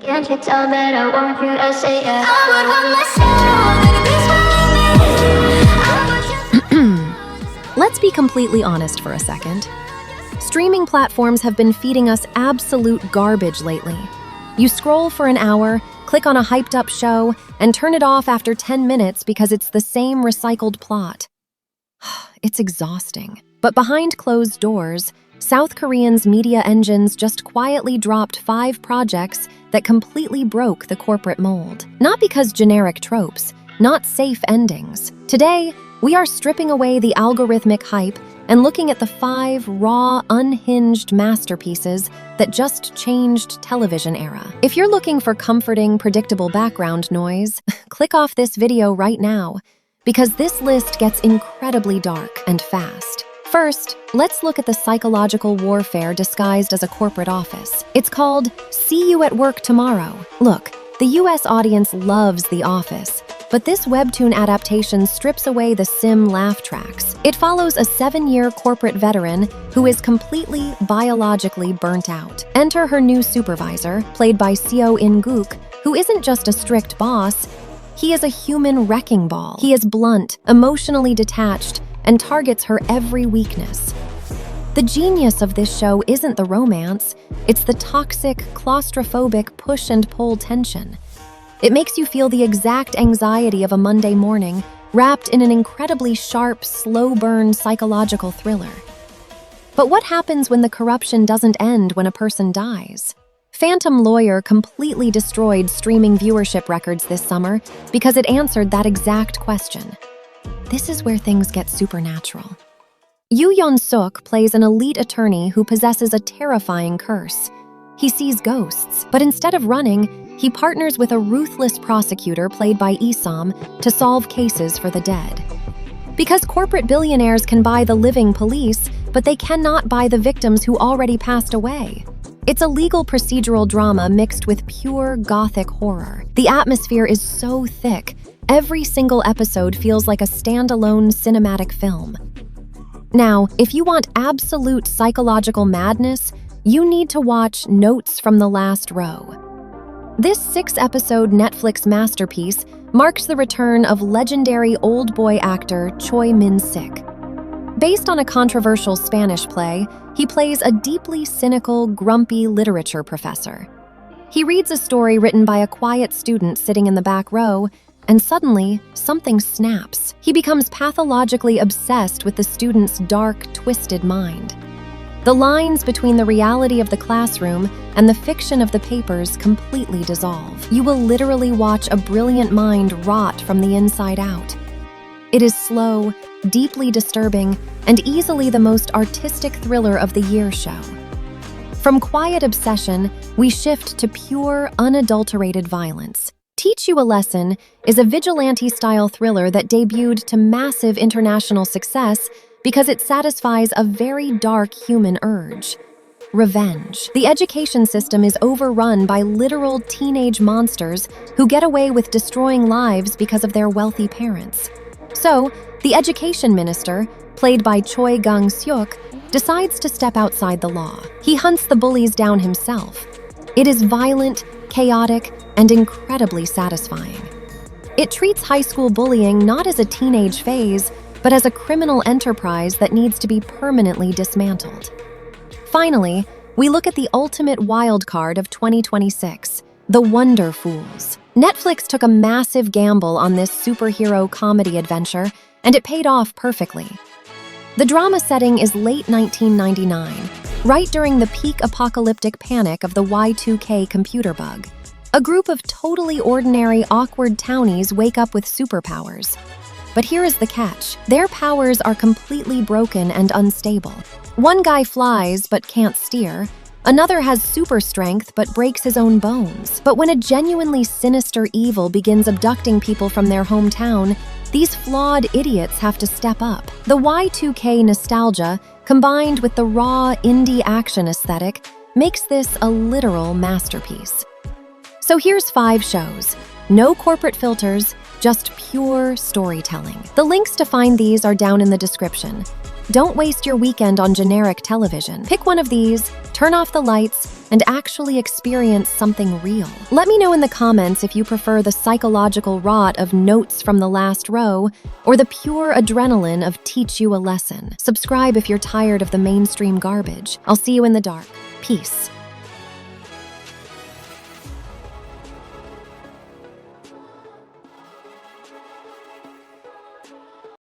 Can't you tell that I want you to say it? I would want myself, make a peace with me. Let's be completely honest for a second. Streaming platforms have been feeding us absolute garbage lately. You scroll for an hour, click on a hyped-up show, and turn it off after 10 minutes because it's the same recycled plot. It's exhausting. But behind closed doors, South Koreans' media engines just quietly dropped 5 projects that completely broke the corporate mold. Not because generic tropes, not safe endings. Today, we are stripping away the algorithmic hype and looking at the 5 raw, unhinged masterpieces that just changed television era. If you're looking for comforting, predictable background noise, click off this video right now, because this list gets incredibly dark and fast. First, let's look at the psychological warfare disguised as a corporate office. It's called See You at Work Tomorrow. Look, the US audience loves The Office, but this webtoon adaptation strips away the sim laugh tracks. It follows a 7-year corporate veteran who is completely biologically burnt out. Enter her new supervisor, played by Seo In-guk, who isn't just a strict boss, he is a human wrecking ball. He is blunt, emotionally detached, and targets her every weakness. The genius of this show isn't the romance, it's the toxic, claustrophobic push and pull tension. It makes you feel the exact anxiety of a Monday morning, wrapped in an incredibly sharp, slow-burn psychological thriller. But what happens when the corruption doesn't end when a person dies? Phantom Lawyer completely destroyed streaming viewership records this summer because it answered that exact question. This is where things get supernatural. Yoo Yeon-suk plays an elite attorney who possesses a terrifying curse. He sees ghosts, but instead of running, he partners with a ruthless prosecutor played by Isom to solve cases for the dead. Because corporate billionaires can buy the living police, but they cannot buy the victims who already passed away. It's a legal procedural drama mixed with pure gothic horror. The atmosphere is so thick, every single episode feels like a standalone cinematic film. Now, if you want absolute psychological madness, you need to watch Notes from the Last Row. This 6-episode Netflix masterpiece marks the return of legendary old boy actor Choi Min-sik. Based on a controversial Spanish play, he plays a deeply cynical, grumpy literature professor. He reads a story written by a quiet student sitting in the back row, and suddenly, something snaps. He becomes pathologically obsessed with the student's dark, twisted mind. The lines between the reality of the classroom and the fiction of the papers completely dissolve. You will literally watch a brilliant mind rot from the inside out. It is slow, deeply disturbing, and easily the most artistic thriller of the year show. From quiet obsession, we shift to pure, unadulterated violence. Teach You a Lesson is a vigilante-style thriller that debuted to massive international success because it satisfies a very dark human urge: revenge. The education system is overrun by literal teenage monsters who get away with destroying lives because of their wealthy parents. So, the education minister, played by Choi Gang-seok, decides to step outside the law. He hunts the bullies down himself. It is violent, chaotic, and incredibly satisfying. It treats high school bullying not as a teenage phase, but as a criminal enterprise that needs to be permanently dismantled. Finally, we look at the ultimate wildcard of 2026, The WONDERfools. Netflix took a massive gamble on this superhero comedy adventure, and it paid off perfectly. The drama setting is late 1999, right during the peak apocalyptic panic of the Y2K computer bug. A group of totally ordinary, awkward townies wake up with superpowers. But here is the catch. Their powers are completely broken and unstable. One guy flies but can't steer. Another has super strength but breaks his own bones. But when a genuinely sinister evil begins abducting people from their hometown, these flawed idiots have to step up. The Y2K nostalgia, combined with the raw indie action aesthetic, makes this a literal masterpiece. So here's 5 shows. No corporate filters, just pure storytelling. The links to find these are down in the description. Don't waste your weekend on generic television. Pick one of these Turn off the lights and actually experience something real. Let me know in the comments if you prefer the psychological rot of notes from the last row or the pure adrenaline of teach you a lesson. Subscribe if you're tired of the mainstream garbage. I'll see you in the dark. Peace.